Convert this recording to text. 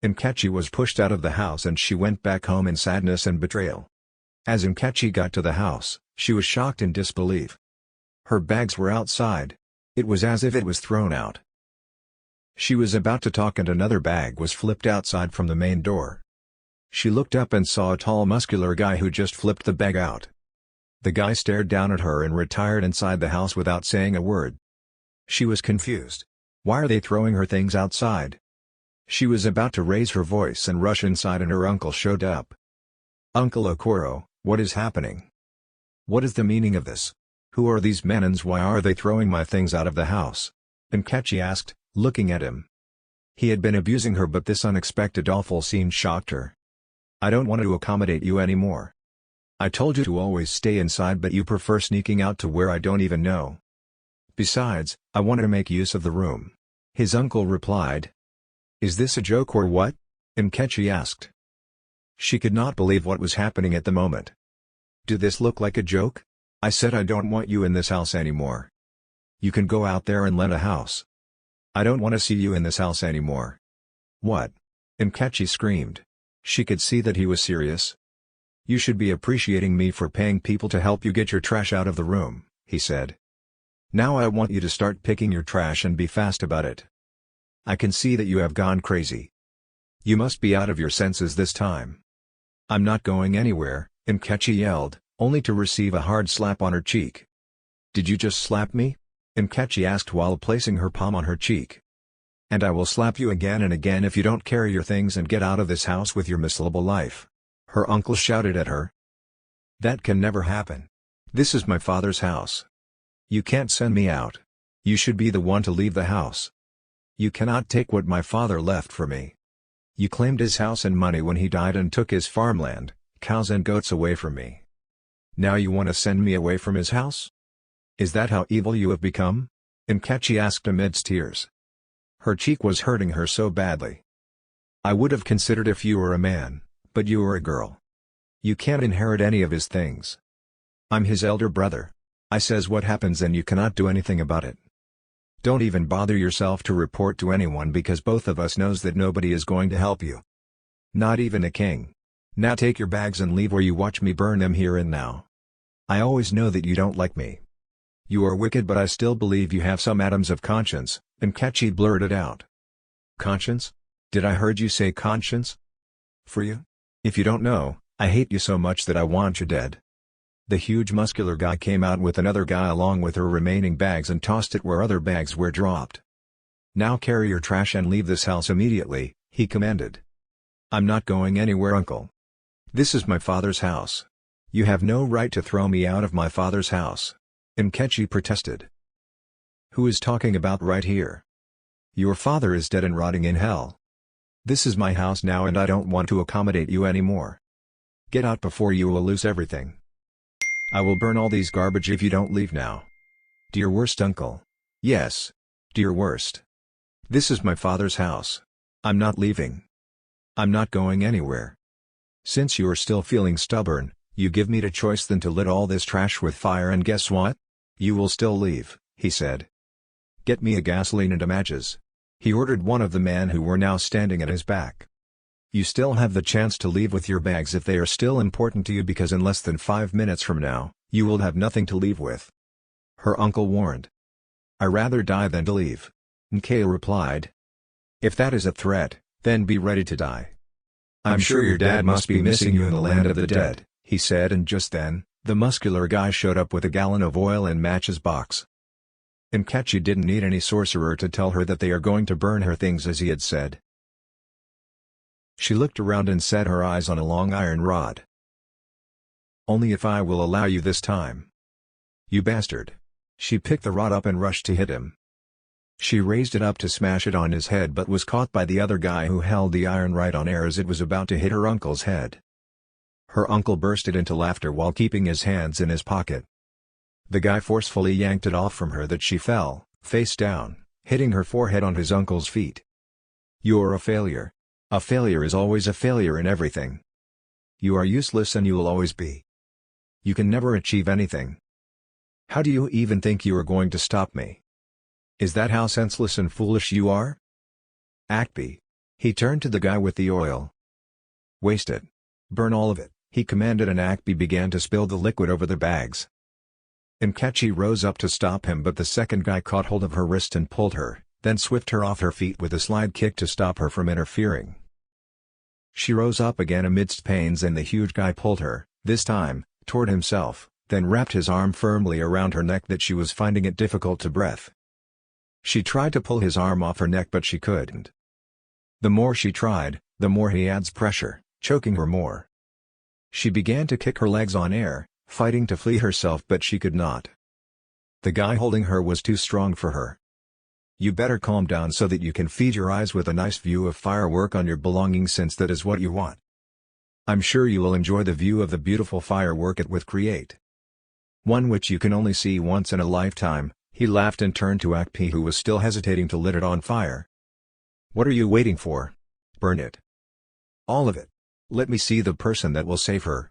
Nkechi was pushed out of the house and she went back home in sadness and betrayal. As Nkechi got to the house, she was shocked in disbelief. Her bags were outside. It was as if it was thrown out. She was about to talk and another bag was flipped outside from the main door. She looked up and saw a tall muscular guy who just flipped the bag out. The guy stared down at her and retired inside the house without saying a word. She was confused. Why are they throwing her things outside? She was about to raise her voice and rush inside and her uncle showed up. "Uncle Okoro, what is happening? What is the meaning of this? Who are these men and why are they throwing my things out of the house?" Nkechi asked, looking at him. He had been abusing her but this unexpected awful scene shocked her. "I don't want to accommodate you anymore. I told you to always stay inside but you prefer sneaking out to where I don't even know. Besides, I wanted to make use of the room," his uncle replied. "Is this a joke or what?" Nkechi asked. She could not believe what was happening at the moment. "Do this look like a joke? I said I don't want you in this house anymore. You can go out there and rent a house. I don't want to see you in this house anymore." "What?" Nkechi screamed. She could see that he was serious. "You should be appreciating me for paying people to help you get your trash out of the room," he said. "Now I want you to start picking your trash and be fast about it. I can see that you have gone crazy. You must be out of your senses this time." "I'm not going anywhere," Nkechi yelled, only to receive a hard slap on her cheek. "Did you just slap me?" Nkechi asked while placing her palm on her cheek. "And I will slap you again and again if you don't carry your things and get out of this house with your miserable life," her uncle shouted at her. "That can never happen. This is my father's house. You can't send me out. You should be the one to leave the house. You cannot take what my father left for me. You claimed his house and money when he died and took his farmland, cows and goats away from me. Now you want to send me away from his house? Is that how evil you have become?" Nkechi asked amidst tears. Her cheek was hurting her so badly. "I would have considered if you were a man, but you are a girl. You can't inherit any of his things. I'm his elder brother. I says what happens and you cannot do anything about it. Don't even bother yourself to report to anyone because both of us knows that nobody is going to help you. Not even a king. Now take your bags and leave or you watch me burn them here and now. I always know that you don't like me. You are wicked but I still believe you have some atoms of conscience," Nkechi blurted out. "Conscience? Did I heard you say conscience? For you? If you don't know, I hate you so much that I want you dead." The huge muscular guy came out with another guy along with her remaining bags and tossed it where other bags were dropped. "Now carry your trash and leave this house immediately," he commanded. "I'm not going anywhere, uncle. This is my father's house. You have no right to throw me out of my father's house," Nkechi protested. "Who is talking about right here? Your father is dead and rotting in hell. This is my house now and I don't want to accommodate you anymore. Get out before you will lose everything. I will burn all these garbage if you don't leave now. Dear worst uncle. Yes. Dear worst. This is my father's house. I'm not leaving. I'm not going anywhere. Since you are still feeling stubborn, you give me the choice than to lit all this trash with fire and guess what? You will still leave," he said. "Get me a gasoline and a matches," he ordered one of the men who were now standing at his back. "You still have the chance to leave with your bags if they are still important to you because in less than 5 minutes from now, you will have nothing to leave with," her uncle warned. "I rather die than to leave," Nkechi replied. "If that is a threat, then be ready to die. I'm sure your dad must be missing you in the land of the dead," he said and just then, the muscular guy showed up with a gallon of oil and matches box. Nkechi didn't need any sorcerer to tell her that they are going to burn her things as he had said. She looked around and set her eyes on a long iron rod. "Only if I will allow you this time. You bastard." She picked the rod up and rushed to hit him. She raised it up to smash it on his head but was caught by the other guy who held the iron right on air as it was about to hit her uncle's head. Her uncle bursted into laughter while keeping his hands in his pocket. The guy forcefully yanked it off from her that she fell, face down, hitting her forehead on his uncle's feet. "You're a failure. A failure is always a failure in everything. You are useless and you will always be. You can never achieve anything. How do you even think you are going to stop me? Is that how senseless and foolish you are? Act be. He turned to the guy with the oil. "Waste it. Burn all of it," he commanded, and Akpi began to spill the liquid over the bags. Nkechi rose up to stop him, but the second guy caught hold of her wrist and pulled her, then swift her off her feet with a slide kick to stop her from interfering. She rose up again amidst pains, and the huge guy pulled her, this time, toward himself, then wrapped his arm firmly around her neck that she was finding it difficult to breathe. She tried to pull his arm off her neck, but she couldn't. The more she tried, the more he adds pressure, choking her more. She began to kick her legs on air, fighting to flee herself, but she could not. The guy holding her was too strong for her. "You better calm down so that you can feed your eyes with a nice view of firework on your belongings, since that is what you want. I'm sure you will enjoy the view of the beautiful firework it would create. One which you can only see once in a lifetime." He laughed and turned to Akpi, who was still hesitating to lit it on fire. "What are you waiting for? Burn it. All of it. Let me see the person that will save her."